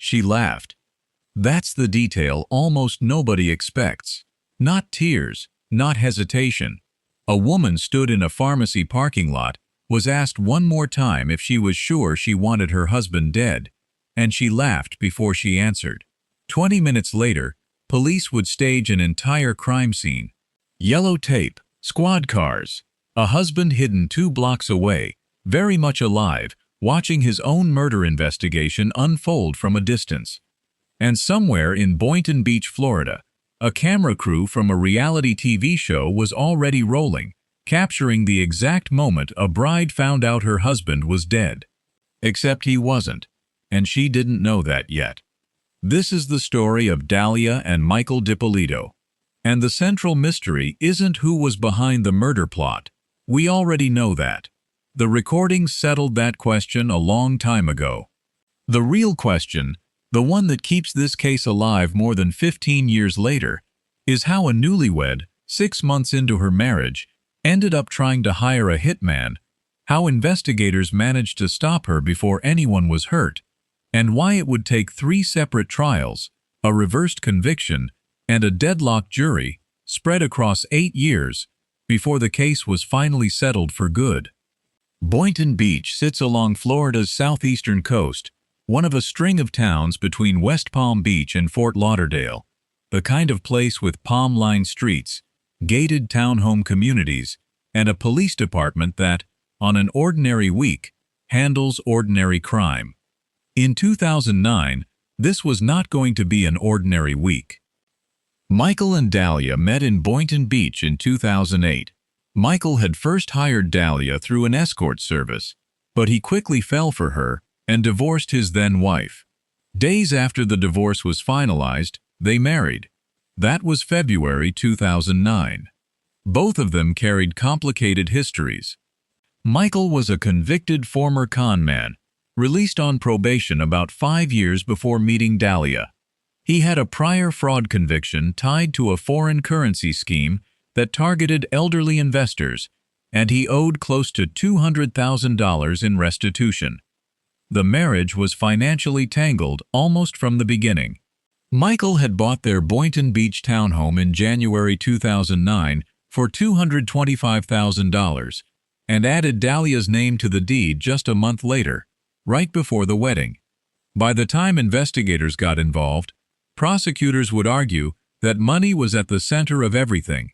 She laughed. That's the detail almost nobody expects. Not tears, not hesitation. A woman stood in a pharmacy parking lot, was asked one more time if she was sure she wanted her husband dead, and she laughed before she answered. 20 minutes later, police would stage an entire crime scene. Yellow tape, squad cars, a husband hidden 2 blocks away, very much alive, watching his own murder investigation unfold from a distance. And somewhere in Boynton Beach, Florida, a camera crew from a reality TV show was already rolling, capturing the exact moment a bride found out her husband was dead. Except he wasn't, and she didn't know that yet. This is the story of Dalia and Michael Dippolito. And the central mystery isn't who was behind the murder plot. We already know that. The recordings settled that question a long time ago. The real question, the one that keeps this case alive more than 15 years later, is how a newlywed, 6 months into her marriage, ended up trying to hire a hitman, how investigators managed to stop her before anyone was hurt, and why it would take 3 separate trials, a reversed conviction, and a deadlocked jury, spread across 8 years, before the case was finally settled for good. Boynton Beach sits along Florida's southeastern coast, one of a string of towns between West Palm Beach and Fort Lauderdale, the kind of place with palm-lined streets, gated townhome communities, and a police department that, on an ordinary week, handles ordinary crime. In 2009, this was not going to be an ordinary week. Michael and Dalia met in Boynton Beach in 2008. Michael had first hired Dalia through an escort service, but he quickly fell for her and divorced his then-wife. Days after the divorce was finalized, they married. That was February 2009. Both of them carried complicated histories. Michael was a convicted former con man, released on probation about 5 years before meeting Dalia. He had a prior fraud conviction tied to a foreign currency scheme that targeted elderly investors, and he owed close to $200,000 in restitution. The marriage was financially tangled almost from the beginning. Michael had bought their Boynton Beach townhome in January 2009 for $225,000 and added Dalia's name to the deed just a month later, right before the wedding. By the time investigators got involved, prosecutors would argue that money was at the center of everything.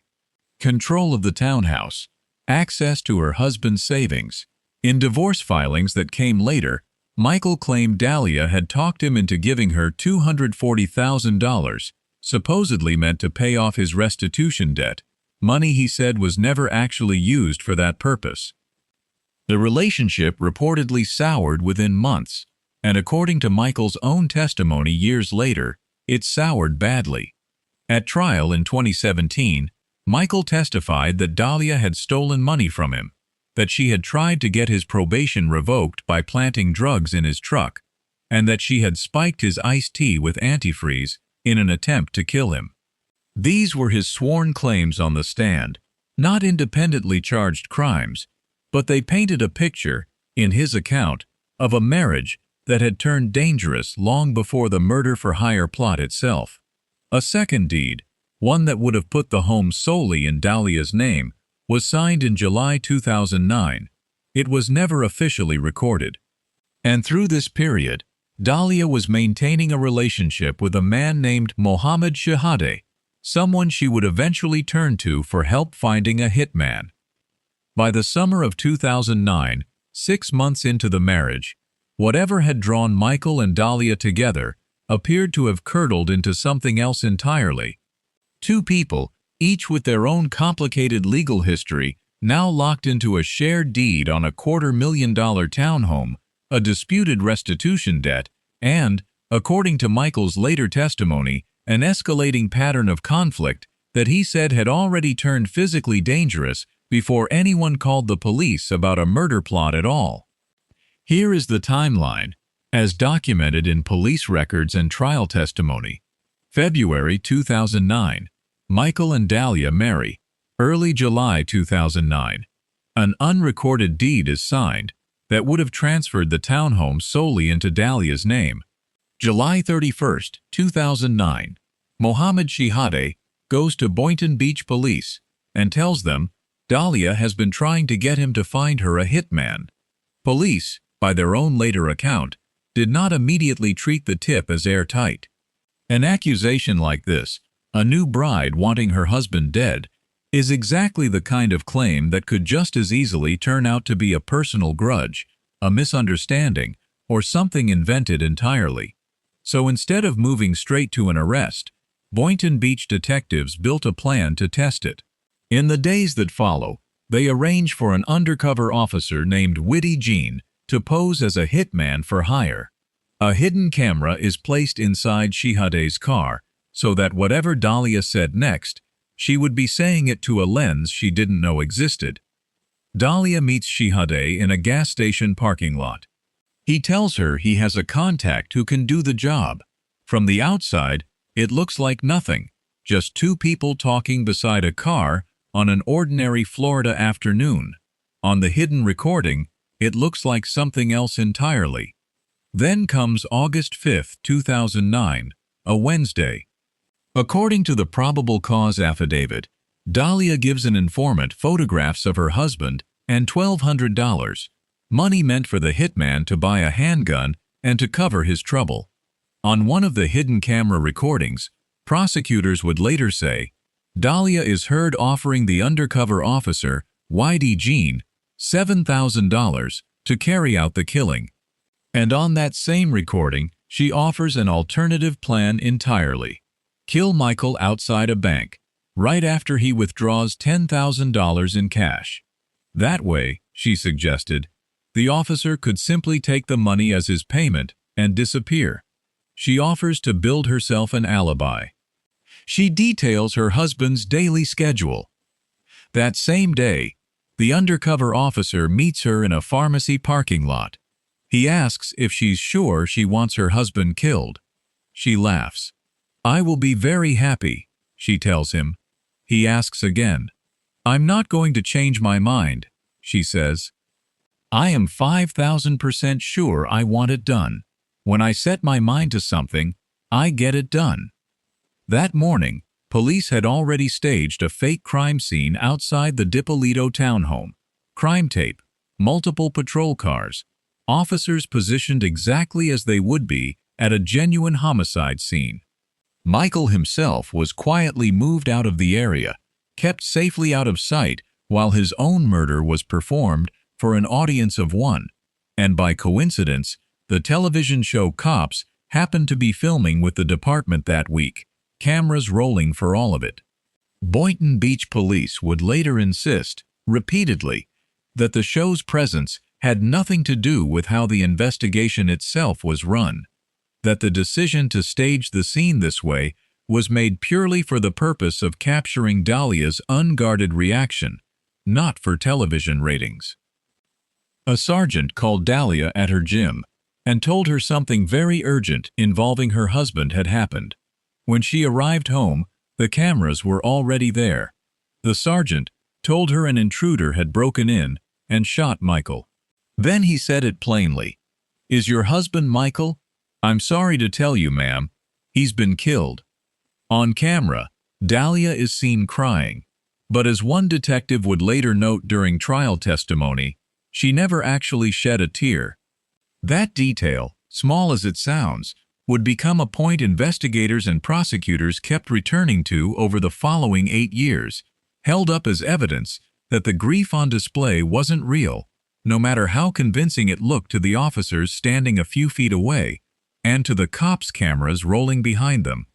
Control of the townhouse, access to her husband's savings. In divorce filings that came later, Michael claimed Dalia had talked him into giving her $240,000, supposedly meant to pay off his restitution debt, money he said was never actually used for that purpose. The relationship reportedly soured within months, and according to Michael's own testimony years later, it soured badly. At trial in 2017, Michael testified that Dalia had stolen money from him, that she had tried to get his probation revoked by planting drugs in his truck, and that she had spiked his iced tea with antifreeze in an attempt to kill him. These were his sworn claims on the stand, not independently charged crimes, but they painted a picture, in his account, of a marriage that had turned dangerous long before the murder-for-hire plot itself. A second deed, one that would have put the home solely in Dalia's name, was signed in July 2009. It was never officially recorded. And through this period, Dalia was maintaining a relationship with a man named Mohammed Shahade, someone she would eventually turn to for help finding a hitman. By the summer of 2009, 6 months into the marriage, whatever had drawn Michael and Dalia together appeared to have curdled into something else entirely. 2 people, each with their own complicated legal history, now locked into a shared deed on a $250,000 townhome, a disputed restitution debt, and, according to Michael's later testimony, an escalating pattern of conflict that he said had already turned physically dangerous before anyone called the police about a murder plot at all. Here is the timeline, as documented in police records and trial testimony. February 2009. Michael and Dalia marry. Early July 2009. An unrecorded deed is signed that would have transferred the townhome solely into Dalia's name. July 31st, 2009. Mohammed Shihade goes to Boynton Beach police and tells them Dalia has been trying to get him to find her a hitman. Police, by their own later account, did not immediately treat the tip as airtight. An accusation like this, a new bride wanting her husband dead, is exactly the kind of claim that could just as easily turn out to be a personal grudge, a misunderstanding, or something invented entirely. So instead of moving straight to an arrest, Boynton Beach detectives built a plan to test it. In the days that follow, they arrange for an undercover officer named Witty Jean to pose as a hitman for hire. A hidden camera is placed inside Shihade's car so that whatever Dalia said next, she would be saying it to a lens she didn't know existed. Dalia meets Shihade in a gas station parking lot. He tells her he has a contact who can do the job. From the outside, it looks like nothing, just two people talking beside a car on an ordinary Florida afternoon. On the hidden recording, it looks like something else entirely. Then comes August 5th, 2009, a Wednesday. According to the probable cause affidavit, Dalia gives an informant photographs of her husband and $1,200, money meant for the hitman to buy a handgun and to cover his trouble. On one of the hidden camera recordings, prosecutors would later say, Dalia is heard offering the undercover officer, Witty Jean, $7,000 to carry out the killing. And on that same recording, she offers an alternative plan entirely. Kill Michael outside a bank, right after he withdraws $10,000 in cash. That way, she suggested, the officer could simply take the money as his payment and disappear. She offers to build herself an alibi. She details her husband's daily schedule. That same day, the undercover officer meets her in a pharmacy parking lot. He asks if she's sure she wants her husband killed. She laughs. I will be very happy, she tells him. He asks again. I'm not going to change my mind, she says. I am 5,000% sure I want it done. When I set my mind to something, I get it done. That morning, police had already staged a fake crime scene outside the Dippolito townhome. Crime tape, multiple patrol cars, officers positioned exactly as they would be at a genuine homicide scene. Michael himself was quietly moved out of the area, kept safely out of sight while his own murder was performed for an audience of one, and by coincidence, the television show Cops happened to be filming with the department that week, cameras rolling for all of it. Boynton Beach police would later insist, repeatedly, that the show's presence had nothing to do with how the investigation itself was run, that the decision to stage the scene this way was made purely for the purpose of capturing Dalia's unguarded reaction, not for television ratings. A sergeant called Dalia at her gym and told her something very urgent involving her husband had happened. When she arrived home, the cameras were already there. The sergeant told her an intruder had broken in and shot Michael. Then he said it plainly. Is your husband Michael? I'm sorry to tell you, ma'am, he's been killed. On camera, Dalia is seen crying, but as one detective would later note during trial testimony, she never actually shed a tear. That detail, small as it sounds, would become a point investigators and prosecutors kept returning to over the following 8 years, held up as evidence that the grief on display wasn't real, no matter how convincing it looked to the officers standing a few feet away and to the cops' cameras rolling behind them.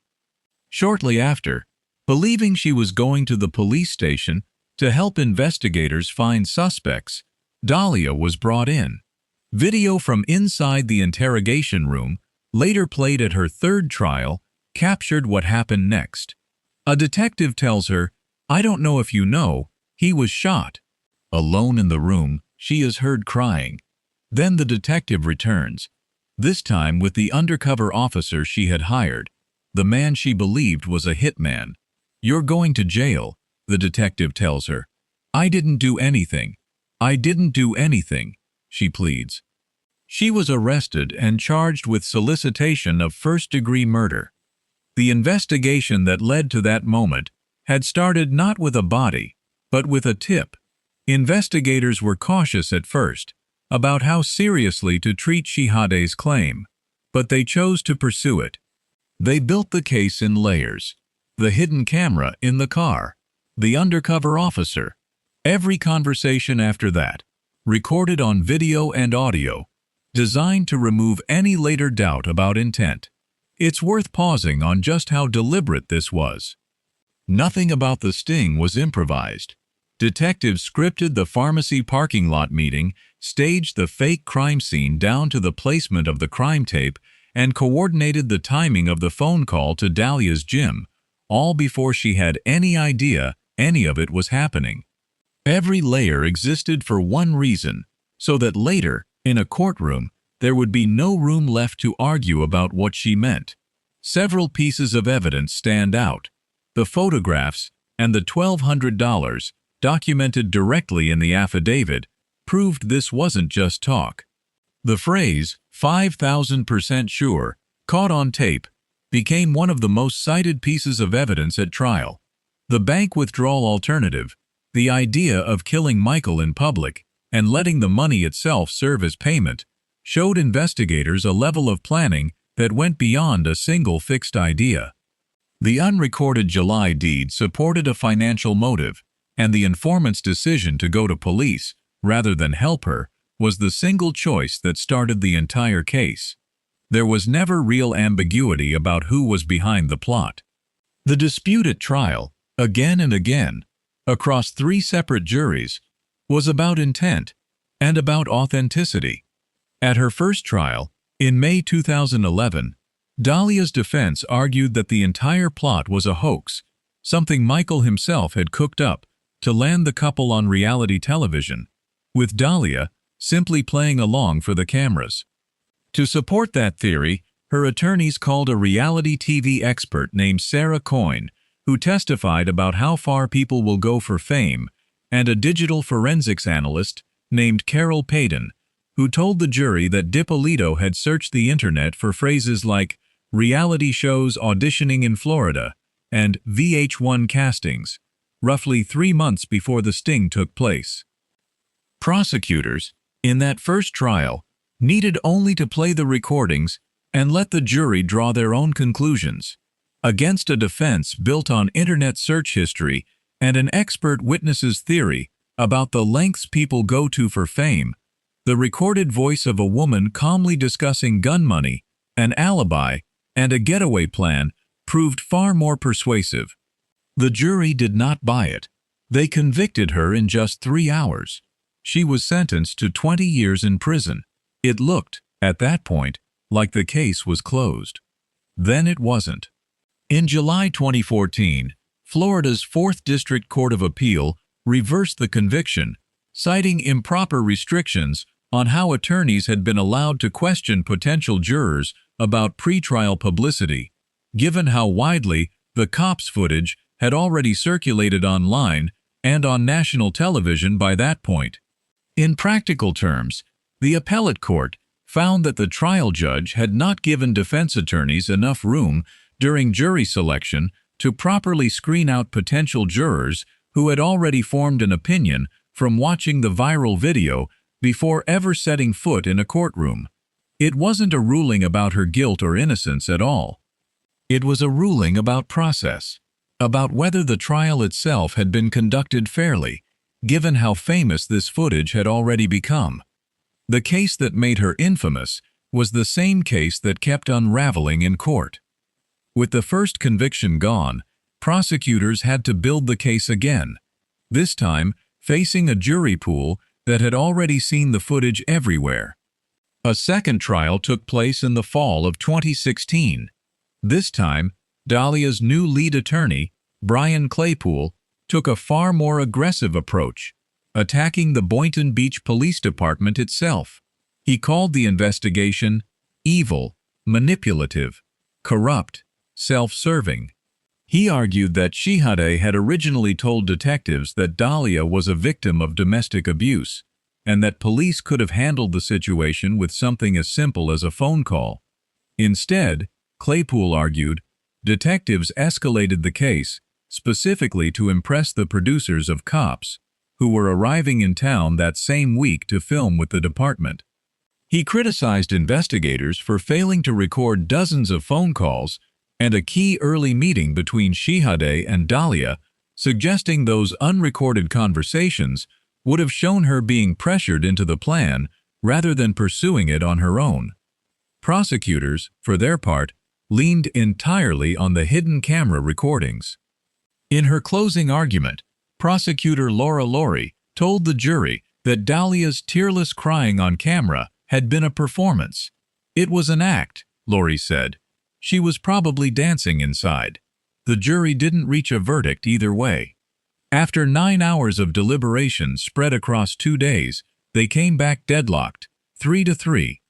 Shortly after, believing she was going to the police station to help investigators find suspects, Dalia was brought in. Video from inside the interrogation room, later played at her third trial, captured what happened next. A detective tells her, I don't know if you know, he was shot. Alone in the room, she is heard crying. Then the detective returns, this time with the undercover officer she had hired, the man she believed was a hitman. You're going to jail, the detective tells her. I didn't do anything. I didn't do anything, she pleads. She was arrested and charged with solicitation of first-degree murder. The investigation that led to that moment had started not with a body, but with a tip. Investigators were cautious at first about how seriously to treat Shihade's claim, but they chose to pursue it. They built the case in layers: the hidden camera in the car, the undercover officer, every conversation after that, recorded on video and audio, designed to remove any later doubt about intent. It's worth pausing on just how deliberate this was. Nothing about the sting was improvised. Detectives scripted the pharmacy parking lot meeting, staged the fake crime scene down to the placement of the crime tape, and coordinated the timing of the phone call to Dalia's gym, all before she had any idea any of it was happening. Every layer existed for one reason: so that later, in a courtroom, there would be no room left to argue about what she meant. Several pieces of evidence stand out. The photographs and the $1,200, documented directly in the affidavit, proved this wasn't just talk. The phrase, 5,000% sure, caught on tape, became one of the most cited pieces of evidence at trial. The bank withdrawal alternative, the idea of killing Michael in public and letting the money itself serve as payment, showed investigators a level of planning that went beyond a single fixed idea. The unrecorded July deed supported a financial motive, and the informant's decision to go to police, rather than help her, was the single choice that started the entire case. There was never real ambiguity about who was behind the plot. The dispute at trial, again and again, across 3 separate juries, was about intent and about authenticity. At her first trial, in May 2011, Dalia's defense argued that the entire plot was a hoax, something Michael himself had cooked up to land the couple on reality television, with Dalia simply playing along for the cameras. To support that theory, her attorneys called a reality TV expert named Sarah Coyne, who testified about how far people will go for fame, and a digital forensics analyst named Carol Payton, who told the jury that Dippolito had searched the internet for phrases like reality shows auditioning in Florida and VH1 castings, roughly 3 months before the sting took place. Prosecutors, in that first trial, needed only to play the recordings and let the jury draw their own conclusions. Against a defense built on internet search history and an expert witness's theory about the lengths people go to for fame, the recorded voice of a woman calmly discussing gun money, an alibi, and a getaway plan proved far more persuasive. The jury did not buy it. They convicted her in just 3 hours. She was sentenced to 20 years in prison. It looked, at that point, like the case was closed. Then it wasn't. In July 2014, Florida's 4th District Court of Appeal reversed the conviction, citing improper restrictions on how attorneys had been allowed to question potential jurors about pretrial publicity, given how widely the cops' footage had already circulated online and on national television by that point. In practical terms, the appellate court found that the trial judge had not given defense attorneys enough room during jury selection to properly screen out potential jurors who had already formed an opinion from watching the viral video before ever setting foot in a courtroom. It wasn't a ruling about her guilt or innocence at all. It was a ruling about process, about whether the trial itself had been conducted fairly, given how famous this footage had already become. The case that made her infamous was the same case that kept unraveling in court. With the first conviction gone, prosecutors had to build the case again, this time facing a jury pool that had already seen the footage everywhere. A second trial took place in the fall of 2016. This time, Dalia's new lead attorney, Brian Claypool, took a far more aggressive approach, attacking the Boynton Beach Police Department itself. He called the investigation evil, manipulative, corrupt, self-serving. He argued that Shihade had originally told detectives that Dalia was a victim of domestic abuse, and that police could have handled the situation with something as simple as a phone call. Instead, Claypool argued, detectives escalated the case specifically to impress the producers of Cops, who were arriving in town that same week to film with the department. He criticized investigators for failing to record dozens of phone calls and a key early meeting between Shihade and Dalia, suggesting those unrecorded conversations would have shown her being pressured into the plan rather than pursuing it on her own. Prosecutors, for their part, leaned entirely on the hidden camera recordings. In her closing argument, prosecutor Laura Laurie told the jury that Dalia's tearless crying on camera had been a performance. It was an act, Laurie said. She was probably dancing inside. The jury didn't reach a verdict either way. After 9 hours of deliberation spread across 2 days, they came back deadlocked, 3-3.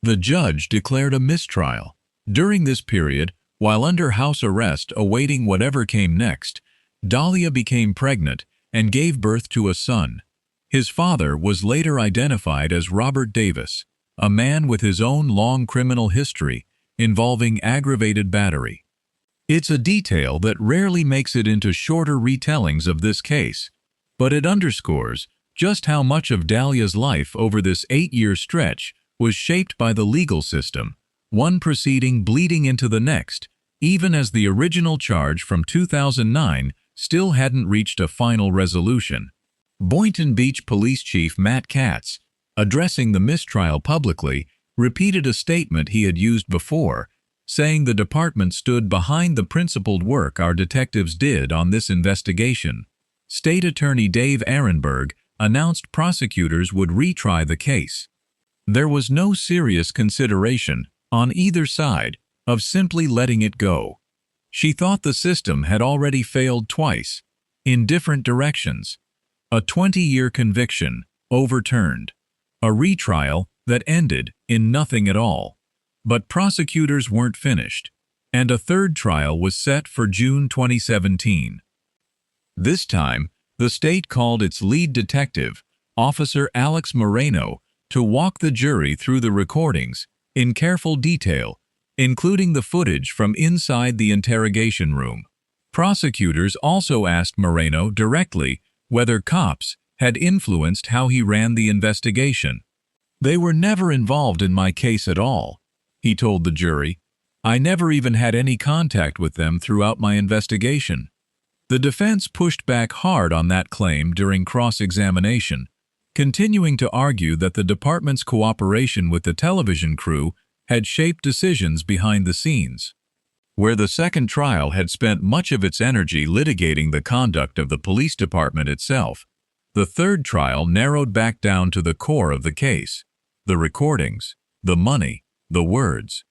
The judge declared a mistrial. During this period, while under house arrest awaiting whatever came next, Dalia became pregnant and gave birth to a son. His father was later identified as Robert Davis, a man with his own long criminal history involving aggravated battery. It's a detail that rarely makes it into shorter retellings of this case, but it underscores just how much of Dalia's life over this 8-year stretch was shaped by the legal system, one proceeding bleeding into the next, even as the original charge from 2009 still hadn't reached a final resolution. Boynton Beach Police Chief Matt Katz, addressing the mistrial publicly, repeated a statement he had used before, saying the department stood behind the principled work our detectives did on this investigation. State Attorney Dave Ehrenberg announced prosecutors would retry the case. There was no serious consideration, on either side, of simply letting it go. She thought the system had already failed twice, in different directions. A 20-year conviction, overturned. A retrial that ended in nothing at all. But prosecutors weren't finished, and a third trial was set for June 2017. This time, the state called its lead detective, Officer Alex Moreno, to walk the jury through the recordings in careful detail, including the footage from inside the interrogation room. Prosecutors also asked Moreno directly whether Cops had influenced how he ran the investigation. "They were never involved in my case at all," he told the jury. "I never even had any contact with them throughout my investigation." The defense pushed back hard on that claim during cross-examination, continuing to argue that the department's cooperation with the television crew had shaped decisions behind the scenes. Where the second trial had spent much of its energy litigating the conduct of the police department itself, the third trial narrowed back down to the core of the case: the recordings, the money, the words.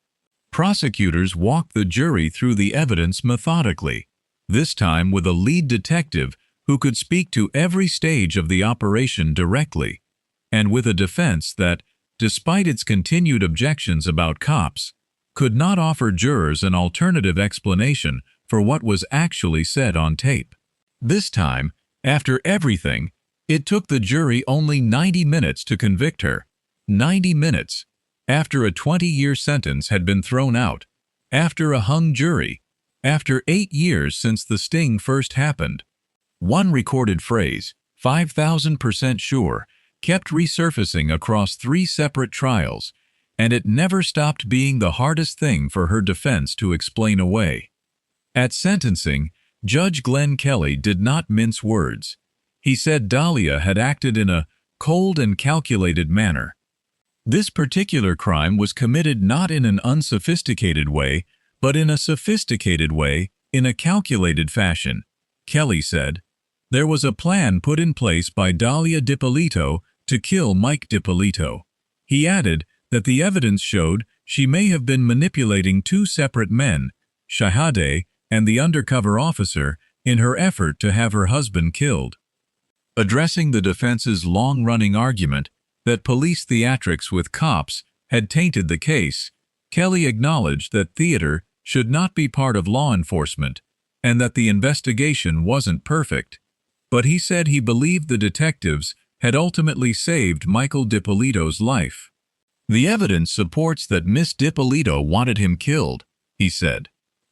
Prosecutors walked the jury through the evidence methodically, this time with a lead detective who could speak to every stage of the operation directly, and with a defense that, despite its continued objections about Cops, could not offer jurors an alternative explanation for what was actually said on tape. This time, after everything, it took the jury only 90 minutes to convict her. 90 minutes, after a 20-year sentence had been thrown out, after a hung jury, after 8 years since the sting first happened. One recorded phrase, 5,000% sure, kept resurfacing across 3 separate trials, and it never stopped being the hardest thing for her defense to explain away. At sentencing, Judge Glenn Kelly did not mince words. He said Dalia had acted in a cold and calculated manner. This particular crime was committed not in an unsophisticated way, but in a sophisticated way, in a calculated fashion, Kelly said. There was a plan put in place by Dalia Dippolito to kill Mike Dippolito. He added that the evidence showed she may have been manipulating 2 separate men, Shihade and the undercover officer, in her effort to have her husband killed. Addressing the defense's long-running argument that police theatrics with Cops had tainted the case, Kelly acknowledged that theater should not be part of law enforcement and that the investigation wasn't perfect. But he said he believed the detectives had ultimately saved Michael Dippolito's life. "The evidence supports that Miss Dippolito wanted him killed," he said.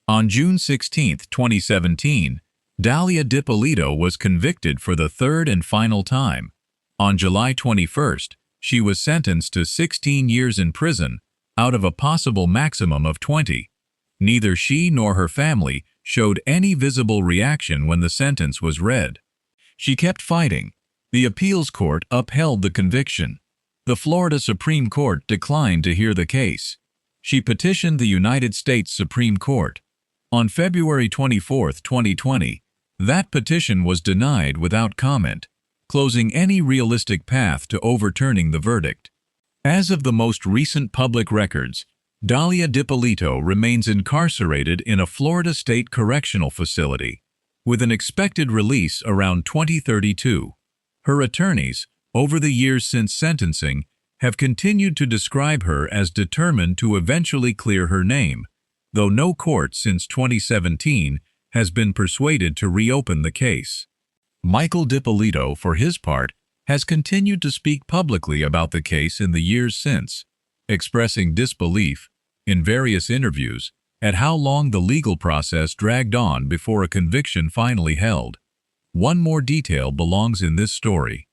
On June 16, 2017, Dalia Dippolito was convicted for the third and final time. On July 21st, she was sentenced to 16 years in prison out of a possible maximum of 20. Neither she nor her family showed any visible reaction when the sentence was read. She kept fighting. The appeals court upheld the conviction. The Florida Supreme Court declined to hear the case. She petitioned the United States Supreme Court. On February 24, 2020, that petition was denied without comment, closing any realistic path to overturning the verdict. As of the most recent public records, Dalia Dippolito remains incarcerated in a Florida State Correctional Facility, with an expected release around 2032. Her attorneys, over the years since sentencing, have continued to describe her as determined to eventually clear her name, though no court since 2017 has been persuaded to reopen the case. Michael Dippolito, for his part, has continued to speak publicly about the case in the years since, expressing disbelief, in various interviews, at how long the legal process dragged on before a conviction finally held. One more detail belongs in this story.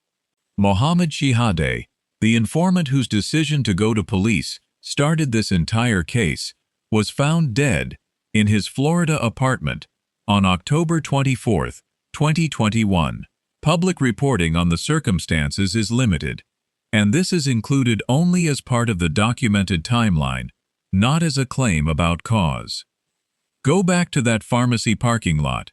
Mohammed Shihadeh, the informant whose decision to go to police started this entire case, was found dead in his Florida apartment on October 24, 2021. Public reporting on the circumstances is limited, and this is included only as part of the documented timeline, not as a claim about cause. Go back to that pharmacy parking lot.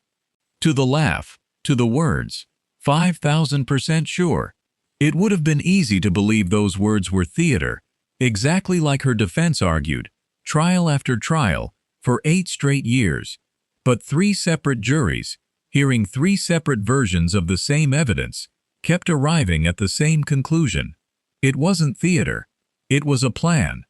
To the laugh, to the words, 5,000% sure. It would have been easy to believe those words were theater, exactly like her defense argued, trial after trial, for 8 straight years. But 3 separate juries, hearing 3 separate versions of the same evidence, kept arriving at the same conclusion. It wasn't theater. It was a plan.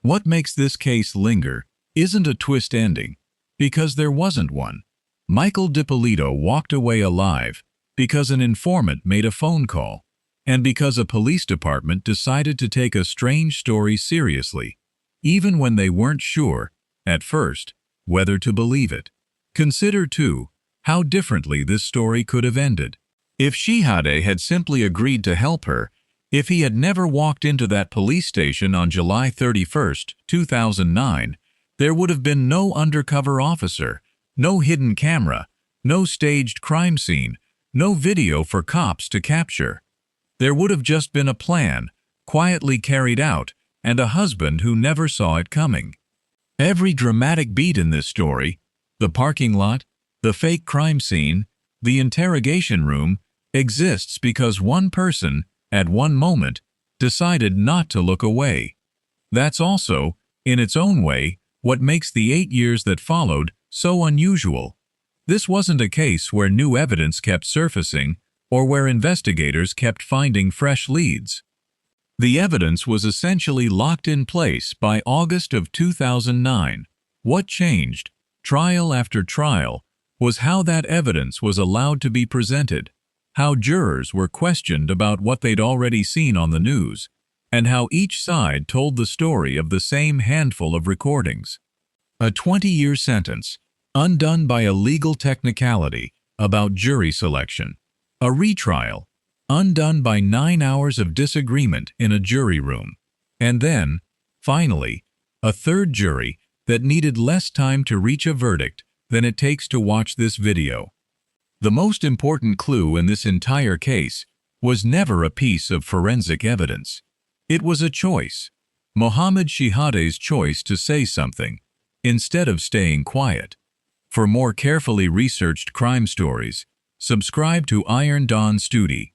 What makes this case linger isn't a twist ending, because there wasn't one. Michael Dippolito walked away alive because an informant made a phone call, and because a police department decided to take a strange story seriously, even when they weren't sure, at first, whether to believe it. Consider, too, how differently this story could have ended. If Shihadeh had simply agreed to help her, if he had never walked into that police station on July 31, 2009, there would have been no undercover officer, no hidden camera, no staged crime scene, no video for cops to capture. There would have just been a plan, quietly carried out, and a husband who never saw it coming. Every dramatic beat in this story, the parking lot, the fake crime scene, the interrogation room, exists because one person, at one moment, decided not to look away. That's also, in its own way, what makes the 8 years that followed so unusual. This wasn't a case where new evidence kept surfacing or where investigators kept finding fresh leads. The evidence was essentially locked in place by August of 2009. What changed, trial after trial, was how that evidence was allowed to be presented, how jurors were questioned about what they'd already seen on the news, and how each side told the story of the same handful of recordings. A 20-year sentence, undone by a legal technicality about jury selection. A retrial, undone by 9 hours of disagreement in a jury room. And then, finally, a third jury that needed less time to reach a verdict than it takes to watch this video. The most important clue in this entire case was never a piece of forensic evidence. It was a choice. Mohammed Shihadeh's choice to say something, instead of staying quiet. For more carefully researched crime stories, subscribe to Iron Dawn Studio.